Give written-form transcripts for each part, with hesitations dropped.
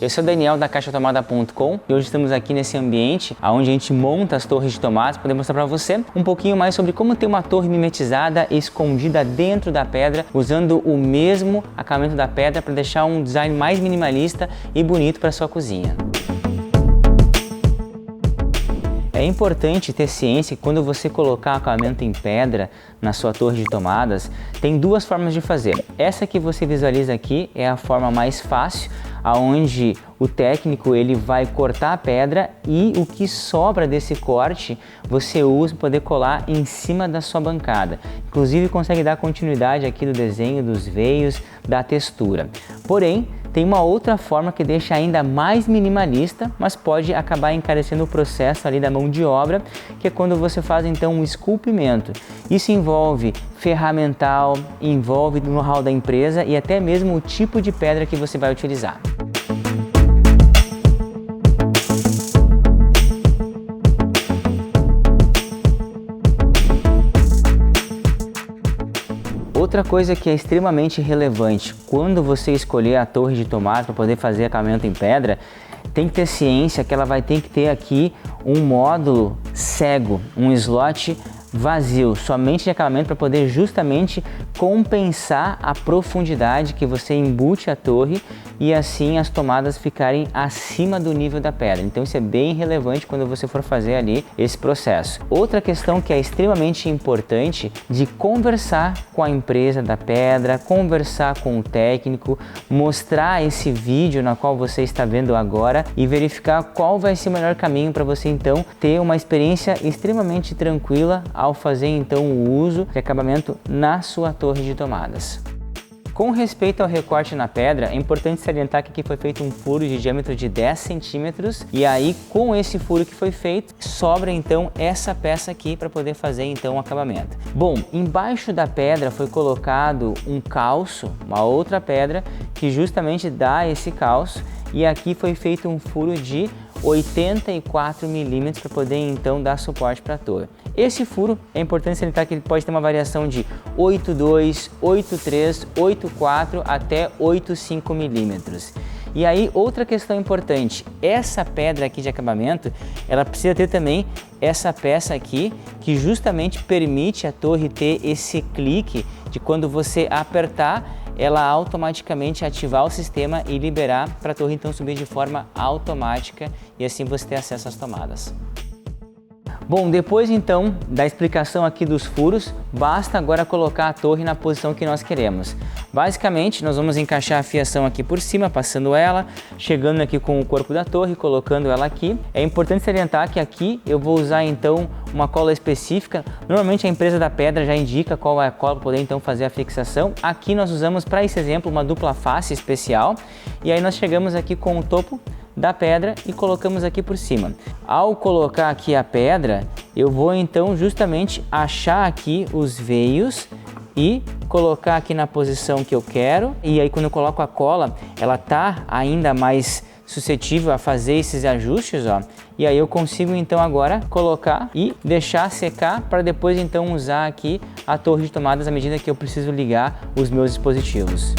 Eu sou o Daniel da CaixaTomada.com e hoje estamos aqui nesse ambiente onde a gente monta as torres de tomadas para poder mostrar para você um pouquinho mais sobre como ter uma torre mimetizada escondida dentro da pedra, usando o mesmo acabamento da pedra para deixar um design mais minimalista e bonito para sua cozinha. É importante ter ciência que quando você colocar acabamento em pedra na sua torre de tomadas, tem duas formas de fazer. Essa que você visualiza aqui é a forma mais fácil, aonde o técnico ele vai cortar a pedra e o que sobra desse corte você usa para poder colar em cima da sua bancada. Inclusive consegue dar continuidade aqui do desenho, dos veios, da textura. Porém, tem uma outra forma que deixa ainda mais minimalista, mas pode acabar encarecendo o processo ali da mão de obra, que é quando você faz então um esculpimento. Isso envolve ferramental, envolve o know-how da empresa e até mesmo o tipo de pedra que você vai utilizar. Outra coisa que é extremamente relevante quando você escolher a torre de tomada para poder fazer acabamento em pedra, tem que ter ciência que ela vai ter que ter aqui um módulo cego, um slot vazio, somente de acabamento para poder justamente compensar a profundidade que você embute a torre e assim as tomadas ficarem acima do nível da pedra. Então isso é bem relevante quando você for fazer ali esse processo. Outra questão que é extremamente importante de conversar com a empresa da pedra, conversar com o técnico, mostrar esse vídeo na qual você está vendo agora e verificar qual vai ser o melhor caminho para você então ter uma experiência extremamente tranquila ao fazer então o uso de acabamento na sua torre de tomadas. Com respeito ao recorte na pedra, é importante salientar que aqui foi feito um furo de diâmetro de 10 centímetros e aí com esse furo que foi feito, sobra então essa peça aqui para poder fazer então o acabamento. Bom, embaixo da pedra foi colocado um calço, uma outra pedra que justamente dá esse calço e aqui foi feito um furo de 84 milímetros para poder então dar suporte para a torre. Esse furo é importante salientar que ele pode ter uma variação de 8,2, 8,3, 8,4 até 8,5 milímetros. E aí outra questão importante, essa pedra aqui de acabamento, ela precisa ter também essa peça aqui que justamente permite a torre ter esse clique de quando você apertar, ela automaticamente ativar o sistema e liberar para a torre então subir de forma automática e assim você ter acesso às tomadas. Bom, depois então da explicação aqui dos furos, basta agora colocar a torre na posição que nós queremos. Basicamente, nós vamos encaixar a fiação aqui por cima, passando ela, chegando aqui com o corpo da torre, colocando ela aqui. É importante salientar que aqui eu vou usar então uma cola específica. Normalmente a empresa da pedra já indica qual é a cola para poder então fazer a fixação. Aqui nós usamos para esse exemplo uma dupla face especial e aí nós chegamos aqui com o topo da pedra e colocamos aqui por cima. Ao colocar aqui a pedra, eu vou então justamente achar aqui os veios e colocar aqui na posição que eu quero e aí quando eu coloco a cola, ela tá ainda mais suscetível a fazer esses ajustes, ó. E aí eu consigo então agora colocar e deixar secar para depois então usar aqui a torre de tomadas à medida que eu preciso ligar os meus dispositivos.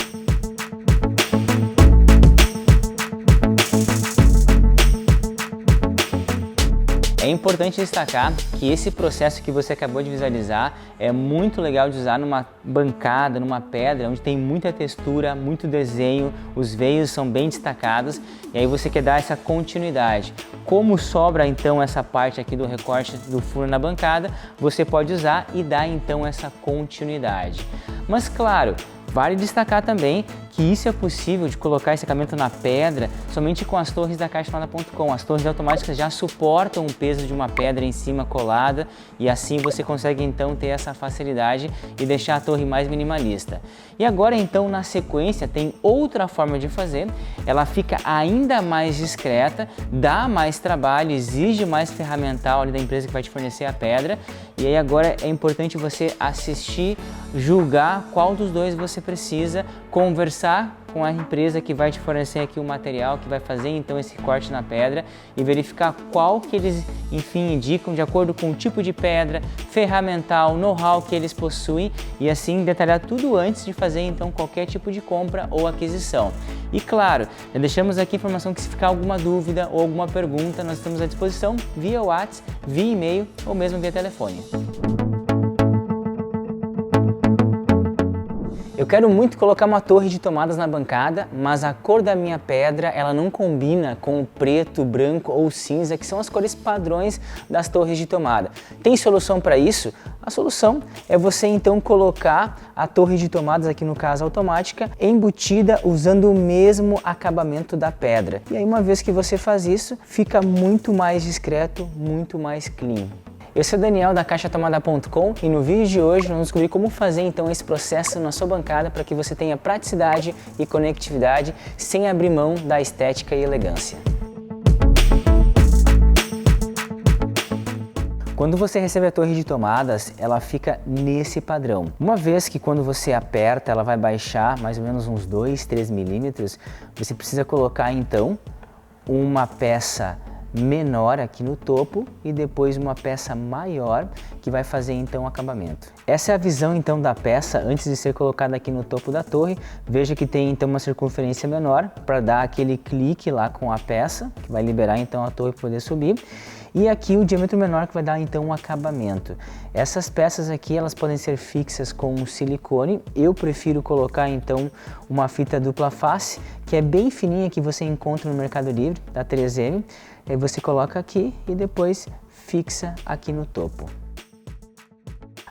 É importante destacar que esse processo que você acabou de visualizar é muito legal de usar numa bancada, numa pedra, onde tem muita textura, muito desenho, os veios são bem destacados e aí você quer dar essa continuidade. Como sobra então essa parte aqui do recorte do furo na bancada, você pode usar e dar então essa continuidade. Mas claro, vale destacar também que isso é possível de colocar esse acabamento na pedra somente com as torres da CaixaTomada.com. As torres automáticas já suportam o peso de uma pedra em cima colada e assim você consegue então ter essa facilidade e deixar a torre mais minimalista. E agora então na sequência tem outra forma de fazer, ela fica ainda mais discreta, dá mais trabalho, exige mais ferramental ali da empresa que vai te fornecer a pedra e aí agora é importante você assistir, julgar qual dos dois você precisa, conversar com a empresa que vai te fornecer aqui o material, que vai fazer então esse corte na pedra e verificar qual que eles, enfim, indicam de acordo com o tipo de pedra, ferramental, know-how que eles possuem e assim detalhar tudo antes de fazer então qualquer tipo de compra ou aquisição. E claro, já deixamos aqui a informação que se ficar alguma dúvida ou alguma pergunta, nós estamos à disposição via WhatsApp, via e-mail ou mesmo via telefone. Eu quero muito colocar uma torre de tomadas na bancada, mas a cor da minha pedra ela não combina com o preto, branco ou cinza, que são as cores padrões das torres de tomada. Tem solução para isso? A solução é você então colocar a torre de tomadas, aqui no caso automática, embutida usando o mesmo acabamento da pedra. E aí uma vez que você faz isso, fica muito mais discreto, muito mais clean. Eu sou o Daniel da CaixaTomada.com e no vídeo de hoje nós vamos descobrir como fazer então esse processo na sua bancada para que você tenha praticidade e conectividade sem abrir mão da estética e elegância. Quando você recebe a torre de tomadas, ela fica nesse padrão. Uma vez que quando você aperta, ela vai baixar mais ou menos uns 2, 3 milímetros, você precisa colocar então uma peça menor aqui no topo e depois uma peça maior que vai fazer então o acabamento. Essa é a visão então da peça antes de ser colocada aqui no topo da torre. Veja que tem então uma circunferência menor para dar aquele clique lá com a peça, que vai liberar então a torre para poder subir. E aqui o diâmetro menor que vai dar então um acabamento. Essas peças aqui elas podem ser fixas com silicone. Eu prefiro colocar então uma fita dupla face, que é bem fininha, que você encontra no Mercado Livre, da 3M. Aí você coloca aqui e depois fixa aqui no topo.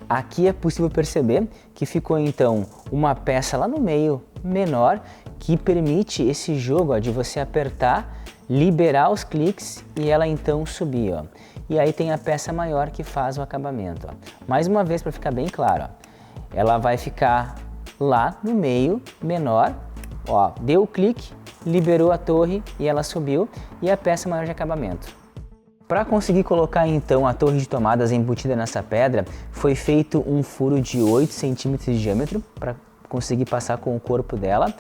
Aqui é possível perceber que ficou então uma peça lá no meio menor, que permite esse jogo ó, de você apertar, liberar os cliques e ela então subir, ó. E aí tem a peça maior que faz o acabamento, ó. Mais uma vez para ficar bem claro, ó. Ela vai ficar lá no meio menor, ó, deu o clique, liberou a torre e ela subiu e a peça maior de acabamento. Para conseguir colocar então a torre de tomadas embutida nessa pedra, foi feito um furo de 8 centímetros de diâmetro para conseguir passar com o corpo dela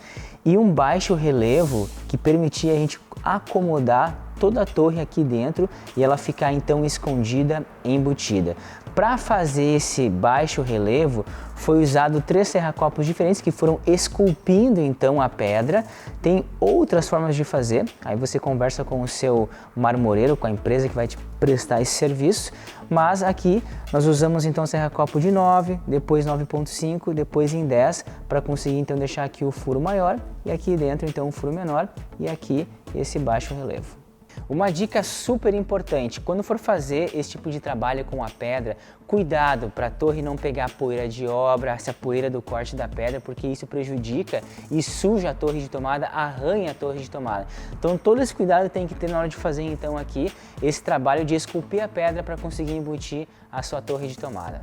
e um baixo relevo que permitia a gente acomodar toda a torre aqui dentro e ela ficar então escondida, embutida. Para fazer esse baixo relevo foi usado 3 serracopos diferentes que foram esculpindo então a pedra. Tem outras formas de fazer, aí você conversa com o seu marmoreiro, com a empresa que vai te prestar esse serviço, mas aqui nós usamos então serracopo de 9, depois 9.5, depois em 10 para conseguir então deixar aqui o furo maior e aqui dentro então um furo menor e aqui esse baixo relevo. Uma dica super importante, quando for fazer esse tipo de trabalho com a pedra, cuidado para a torre não pegar poeira de obra, essa poeira do corte da pedra, porque isso prejudica e suja a torre de tomada, arranha a torre de tomada. Então todo esse cuidado tem que ter na hora de fazer então aqui esse trabalho de esculpir a pedra para conseguir embutir a sua torre de tomada.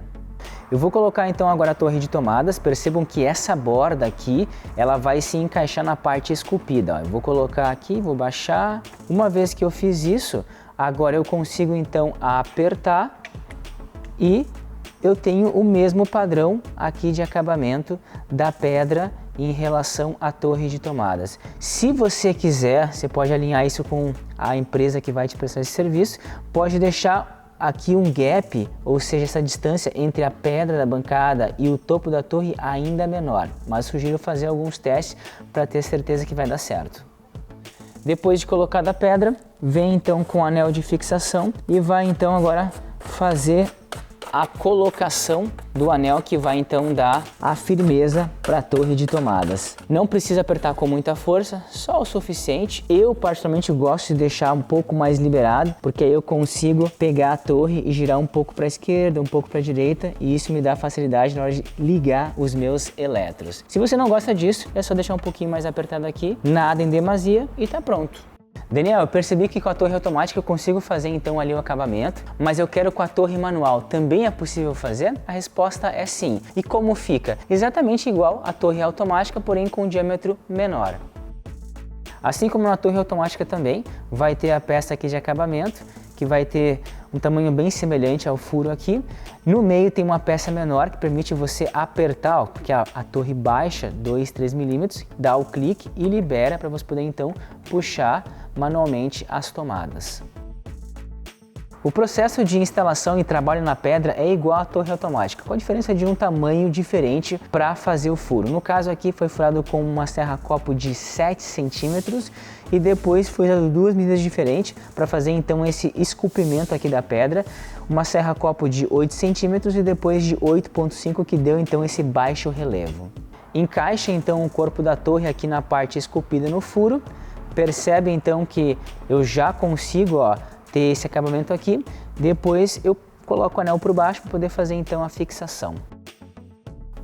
Eu vou colocar então agora a torre de tomadas. Percebam que essa borda aqui, ela vai se encaixar na parte esculpida. Ó. Eu vou colocar aqui, vou baixar. Uma vez que eu fiz isso, agora eu consigo então apertar e eu tenho o mesmo padrão aqui de acabamento da pedra em relação à torre de tomadas. Se você quiser, você pode alinhar isso com a empresa que vai te prestar esse serviço, pode deixar aqui um gap, ou seja, essa distância entre a pedra da bancada e o topo da torre ainda menor, mas sugiro fazer alguns testes para ter certeza que vai dar certo. Depois de colocada a pedra, vem então com o anel de fixação e vai então agora fazer a colocação do anel que vai então dar a firmeza para a torre de tomadas. Não precisa apertar com muita força, só o suficiente. Eu particularmente gosto de deixar um pouco mais liberado, porque aí eu consigo pegar a torre e girar um pouco para a esquerda, um pouco para a direita, e isso me dá facilidade na hora de ligar os meus eletros. Se você não gosta disso, é só deixar um pouquinho mais apertado aqui, nada em demasia e tá pronto. Daniel, eu percebi que com a torre automática eu consigo fazer então ali o acabamento, mas eu quero com a torre manual. Também é possível fazer? A resposta é sim. E como fica? Exatamente igual à torre automática, porém com um diâmetro menor. Assim como na torre automática também, vai ter a peça aqui de acabamento, que vai ter um tamanho bem semelhante ao furo aqui. No meio tem uma peça menor que permite você apertar, ó, porque a torre baixa 2, 3 milímetros, dá o clique e libera para você poder então puxar manualmente as tomadas. O processo de instalação e trabalho na pedra é igual à torre automática, com a diferença de um tamanho diferente para fazer o furo. No caso aqui foi furado com uma serra-copo de 7 centímetros e depois foi usado duas medidas diferentes para fazer então esse esculpimento aqui da pedra. Uma serra-copo de 8 centímetros e depois de 8,5 que deu então esse baixo relevo. Encaixa então o corpo da torre aqui na parte esculpida no furo. Percebe então que eu já consigo, ó, ter esse acabamento aqui, depois eu coloco o anel por baixo para poder fazer então a fixação.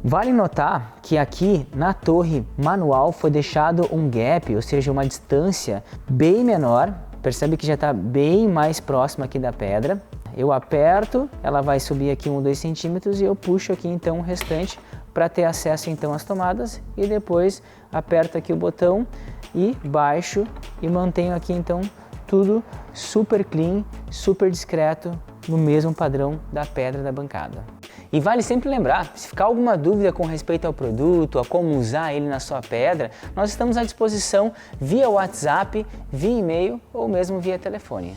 Vale notar que aqui na torre manual foi deixado um gap, ou seja, uma distância bem menor, percebe que já está bem mais próximo aqui da pedra. Eu aperto, ela vai subir aqui 1, 2 centímetros e eu puxo aqui então o restante para ter acesso então às tomadas e depois aperto aqui o botão e baixo e mantenho aqui então tudo super clean, super discreto, no mesmo padrão da pedra da bancada. E vale sempre lembrar, se ficar alguma dúvida com respeito ao produto, a como usar ele na sua pedra, nós estamos à disposição via WhatsApp, via e-mail ou mesmo via telefone.